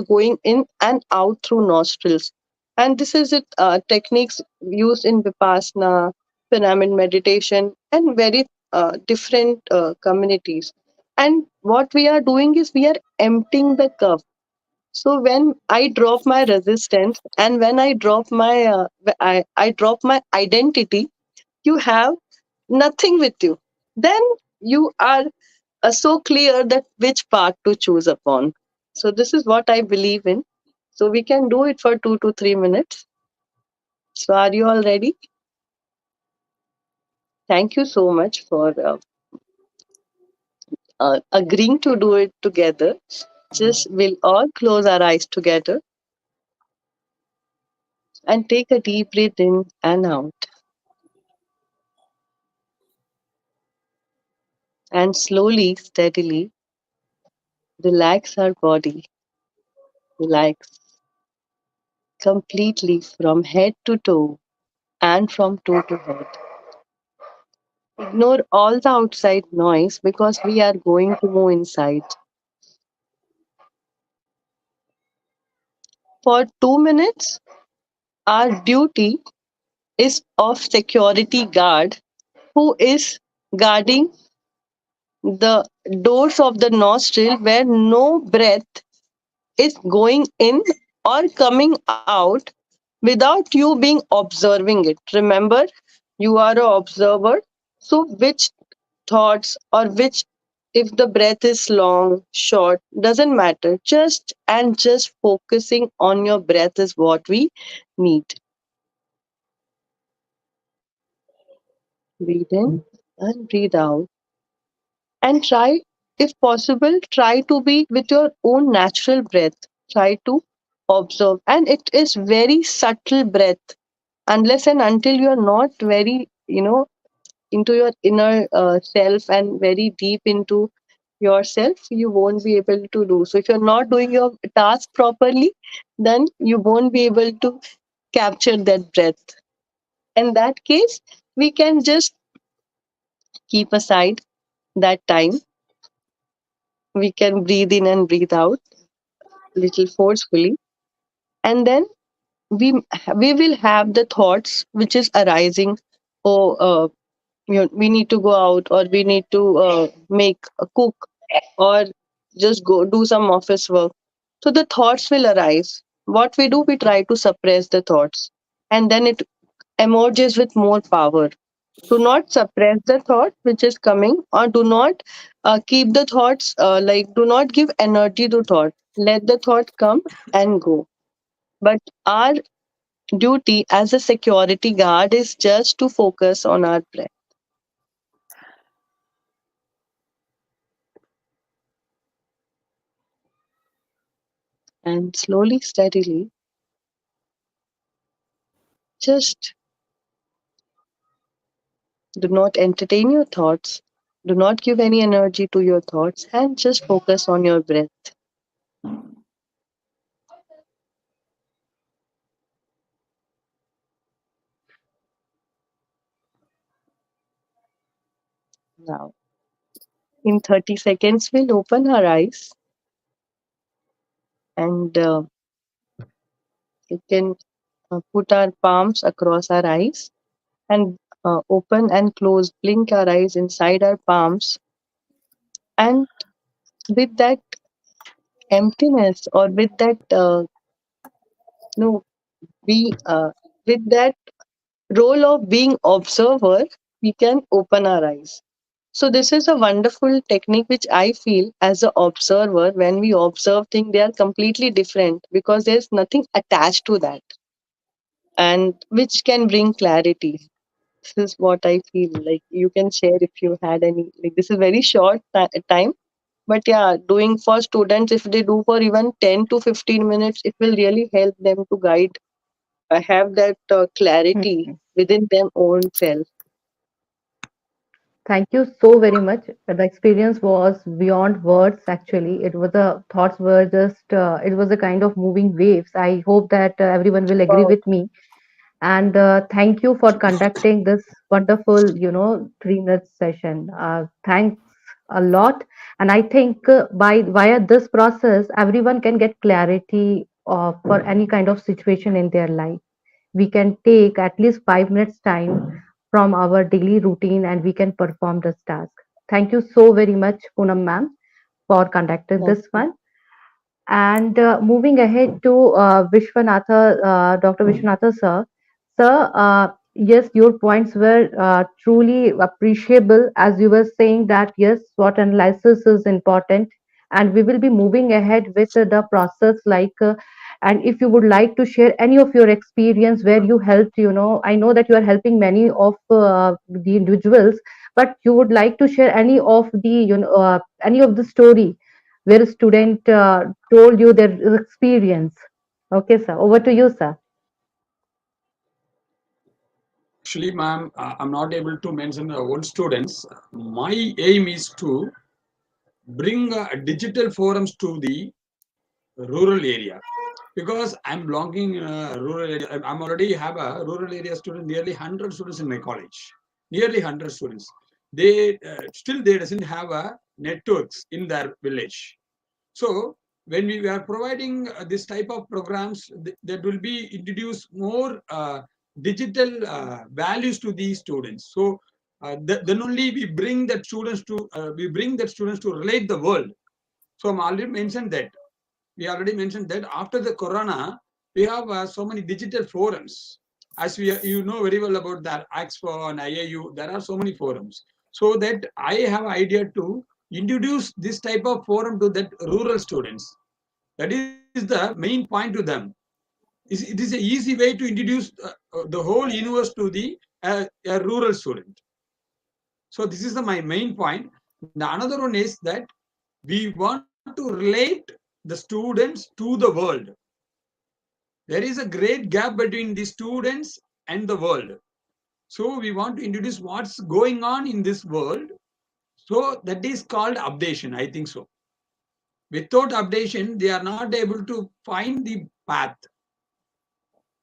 going in and out through nostrils. And this is it, techniques used in vipassana, pyramid meditation, and very different communities. And what we are doing is we are emptying the cup. So when I drop my resistance, and when I drop my I drop my identity, you have nothing with you. Then you are so clear that which path to choose upon. So this is what I believe in. So we can do it for 2 to 3 minutes. So are you all ready? Thank you so much for agreeing to do it together. Just we'll all close our eyes together and take a deep breath in and out, and slowly, steadily relax our body. Relax completely from head to toe and from toe to head. Ignore all the outside noise because we are going to move inside. For 2 minutes, our duty is of security guard who is guarding the doors of the nostril where no breath is going in or coming out without you being observing it. Remember, you are an observer. So, which thoughts or which, if the breath is long, short, doesn't matter. Just focusing on your breath is what we need. Breathe in and breathe out, and try, if possible, try to be with your own natural breath. Try to observe, and it is very subtle breath. Unless and until you are not very, into your inner self and very deep into yourself, you won't be able to do. So if you're not doing your task properly, then you won't be able to capture that breath. In that case, we can just keep aside that time. We can breathe in and breathe out little forcefully, and then we we will have the thoughts which is arising. Oh, we need to go out, or we need to make a cook, or just go do some office work. So the thoughts will arise. What we do, we try to suppress the thoughts, and then it emerges with more power. Do not suppress the thought which is coming, or do not keep the thoughts, like do not give energy to thought. Let the thought come and go. But our duty as a security guard is just to focus on our breath, and slowly, steadily, just do not entertain your thoughts. Do not give any energy to your thoughts, and just focus on your breath. Now, in 30 seconds, we'll open our eyes, and you can put our palms across our eyes, and open and close, blink our eyes inside our palms. And with that emptiness, or with that, no, we, with that role of being observer, we can open our eyes. So this is a wonderful technique which I feel as an observer, when we observe things, they are completely different because there's nothing attached to that, and which can bring clarity. This is what I feel like. You can share if you had any. Like, this is very short time, but yeah, doing for students, if they do for even 10 to 15 minutes, it will really help them to guide, have that clarity Mhm. within them own self. Thank you so very much. The experience was beyond words, actually. It was the thoughts were just, it was a kind of moving waves. I hope that everyone will agree Wow. with me. And thank you for conducting this wonderful, 3 minutes session. Thanks a lot. And I think by via this process, everyone can get clarity for any kind of situation in their life. We can take at least 5 minutes time from our daily routine and we can perform this task. Thank you so very much, Poonam ma'am, for conducting Thank this you. one. And moving ahead to Dr. Vishwanatha sir. Sir, yes, your points were truly appreciable as you were saying that yes, SWOT analysis is important, and we will be moving ahead with the process and if you would like to share any of your experience where you helped, I know that you are helping many of the individuals, but you would like to share any of the, any of the story where a student told you their experience. Okay, sir. Over to you, sir. Actually, ma'am, I'm not able to mention old students. My aim is to bring digital forums to the rural area, because I'm belonging rural area. I'm already have a rural area student, nearly 100 students in my college, nearly 100 students. They still they doesn't have a networks in their village. So when we are providing this type of programs, that will be introduce more digital values to these students. So then only we bring that students to relate the world. So we already mentioned that after the corona, we have so many digital forums. As you know very well about that OXFAA and IAU, there are so many forums. So that I have idea to introduce this type of forum to that rural students. That is the main point to them. It is an easy way to introduce the whole universe to the a rural student. So this is my main point. The another one is that we want to relate the students to the world. There is a great gap between the students and the world. So we want to introduce what's going on in this world. So that is called updation, I think so. Without updation, they are not able to find the path.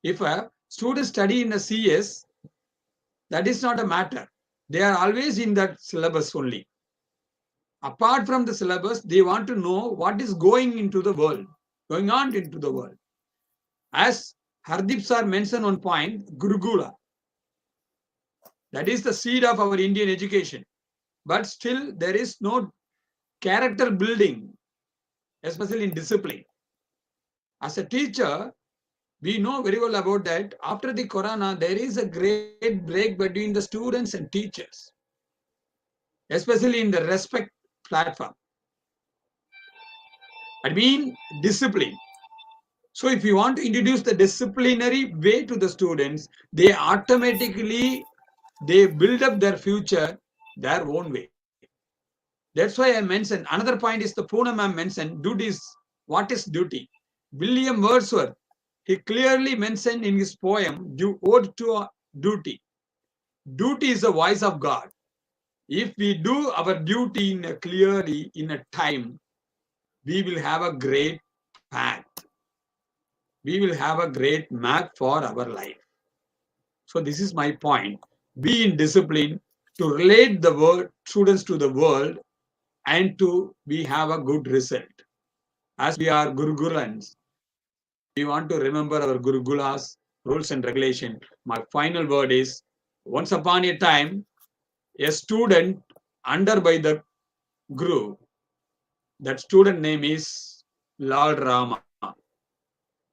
If a student study in a CS, that is not a matter. They are always in that syllabus only. Apart from the syllabus, they want to know what is going into the world, going on into the world. As Hardeep sir mentioned one point, Gurukula. That is the seed of our Indian education. But still, there is no character building, especially in discipline. As a teacher, we know very well about that. After the Corona, there is a great break between the students and teachers, especially in the respect platform. I mean, discipline. So if you want to introduce the disciplinary way to the students, they automatically they build up their future their own way. That's why I mentioned another point is the Poonam ma'am mentioned duty is what is duty. William Wordsworth, he clearly mentioned in his poem Ode to Duty. Duty is the voice of God. If we do our duty clearly in a time, we will have a great path. We will have a great map for our life. So this is my point. Be in discipline to relate the world, students to the world, and to we have a good result. As we are Gurugulans, we want to remember our Gurukulas, rules and regulation. My final word is, once upon a time, a student under by the Guru, that student name is Lord Rama.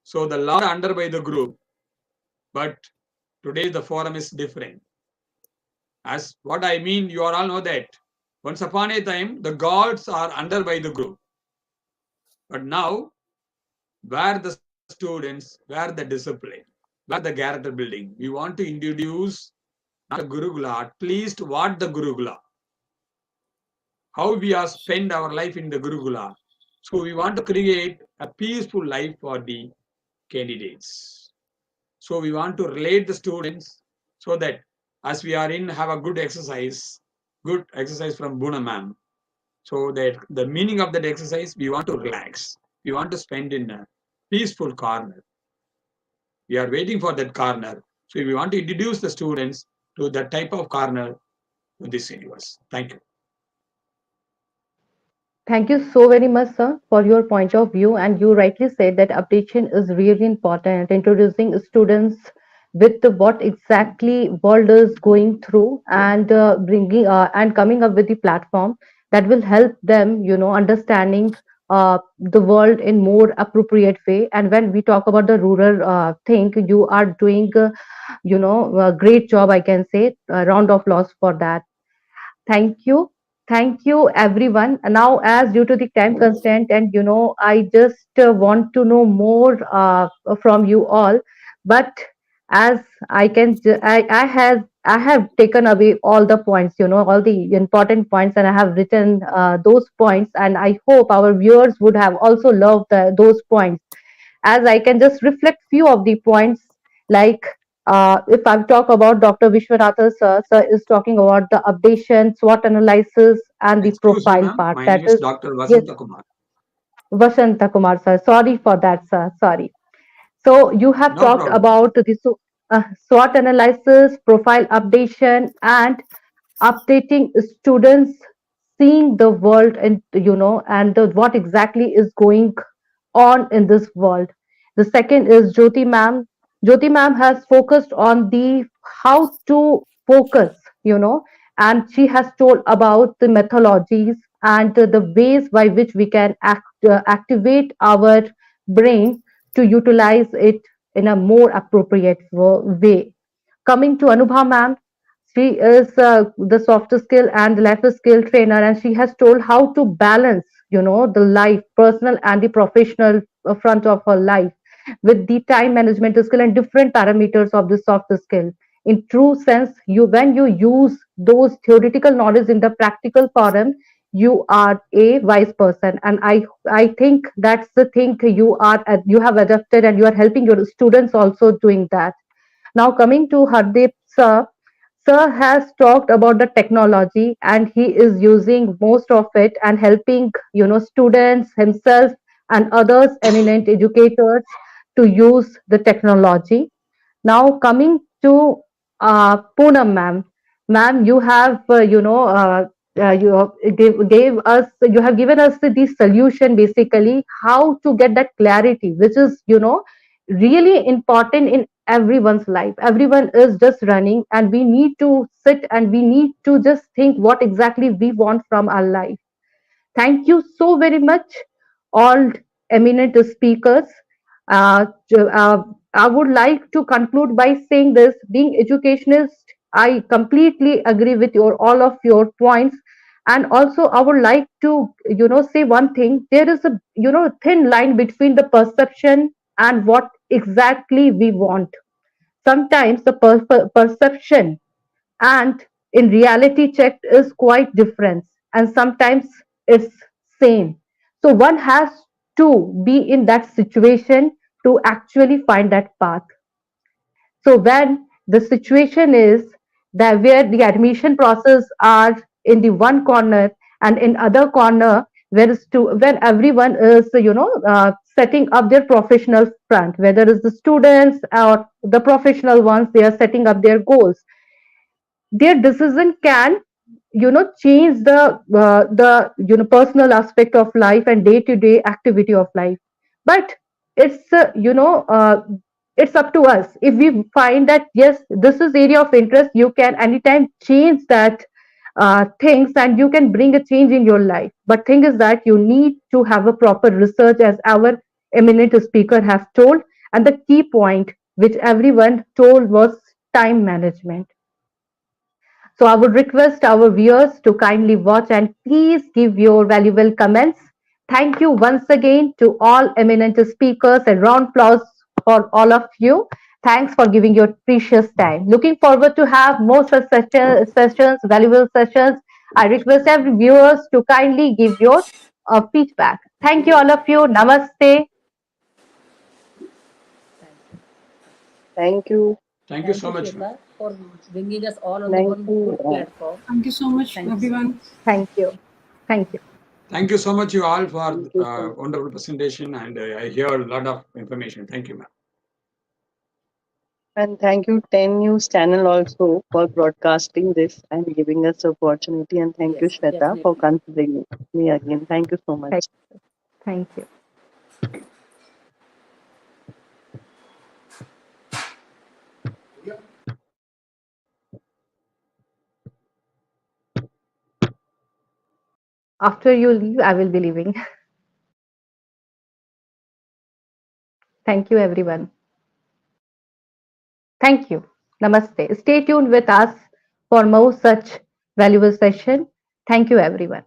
So the Lord under by the Guru, but today the forum is different. As what I mean, you all know that once upon a time, the gods are under by the Guru. But now, where the students, where the discipline, where the character building, we want to introduce not a Gurukula, at least what the Gurukula, how we are spend our life in the Gurukula. So we want to create a peaceful life for the candidates. So we want to relate the students so that as we are in, have a good exercise from Poonam ma'am. So that the meaning of that exercise, we want to relax. We want to spend in a peaceful corner. We are waiting for that corner. So we want to introduce the students to that type of corner in this universe. Thank you. Thank you so very much, sir, for your point of view. And you rightly said that updation is really important. Introducing students with what exactly world is going through, and bringing and coming up with the platform that will help them, understanding the world in more appropriate way. And when we talk about the rural thing, you are doing, a great job. I can say a round of applause for that. Thank you. Thank you, everyone. Now, as due to the time constraint, and I just want to know more from you all. But as I have taken away all the points, all the important points, and I have written those points. And I hope our viewers would have also loved those points, as I can just reflect few of the points, like if I talk about Dr. Vishwanathan sir is talking about the updation, SWOT analysis, and the Excuse me, profile ma'am. part. My That name is is, Dr. yes, Vasantha Kumar. Vasantha Kumar sir. Sorry for that, sir. Sorry. So you have No talked problem. about the SWOT analysis, profile updation, and updating students, seeing the world, and and what exactly is going on in this world. The second is Jyoti ma'am. Jyoti ma'am has focused on the how to focus, and she has told about the methodologies and the ways by which we can activate our brain to utilize it in a more appropriate way. Coming to Anubha ma'am, she is the soft skill and the life skill trainer, and she has told how to balance, the life, personal and the professional front of her life, with the time management skill and different parameters of the soft skill. In true sense, when you use those theoretical knowledge in the practical forum, you are a wise person, and I think that's the thing you have adapted, and you are helping your students also doing that. Now coming to Hardeep sir, sir has talked about the technology, and he is using most of it and helping, students, himself, and others eminent educators to use the technology. Now coming to Poonam ma'am. Ma'am, you have, you have given us the solution, basically how to get that clarity, which is, really important in everyone's life. Everyone is just running, and we need to sit and we need to just think what exactly we want from our life. Thank you so very much, all eminent speakers. Uh, to- uh, I would like to conclude by saying this: being educationist, I completely agree with your all of your points, and also I would like to say one thing. There is a thin line between the perception and what exactly we want. Sometimes the perception and in reality check is quite different, and sometimes it's same. So one has to be in that situation to actually find that path. So when the situation is that where the admission process are in the one corner, and in other corner where is to when everyone is setting up their professional front, whether it's the students or the professional ones, they are setting up their goals. Their decision can change the personal aspect of life and day to day activity of life. But it's it's up to us. If we find that yes, this is area of interest, you can anytime change that things, and you can bring a change in your life. But thing is that you need to have a proper research, as our eminent speaker has told. And the key point which everyone told was time management. So I would request our viewers to kindly watch and please give your valuable comments. Thank you once again to all eminent speakers, and round applause for all of you. Thanks for giving your precious time. Looking forward to have more such sessions, valuable sessions. I request every viewers to kindly give your feedback. Thank you all of you. Namaste. Thank you. Thank you Thank so you, much, ma'am. Shweta, for bringing us all on the Thank one you. good platform. Thank you so much, Thank you so much. everyone. Thank you. Thank you. Thank you so much, you all, for Thank you so much. wonderful presentation, and I hear a lot of information. Thank you, ma'am. And thank you, 10 News channel also for broadcasting this and giving us the opportunity. And thank you, Yes, Shweta, for definitely. considering me again. Thank you so Thank much. thank you. After you leave, I will be leaving. Thank you, everyone. Thank you. Namaste. Stay tuned with us for more such valuable session. Thank you, everyone.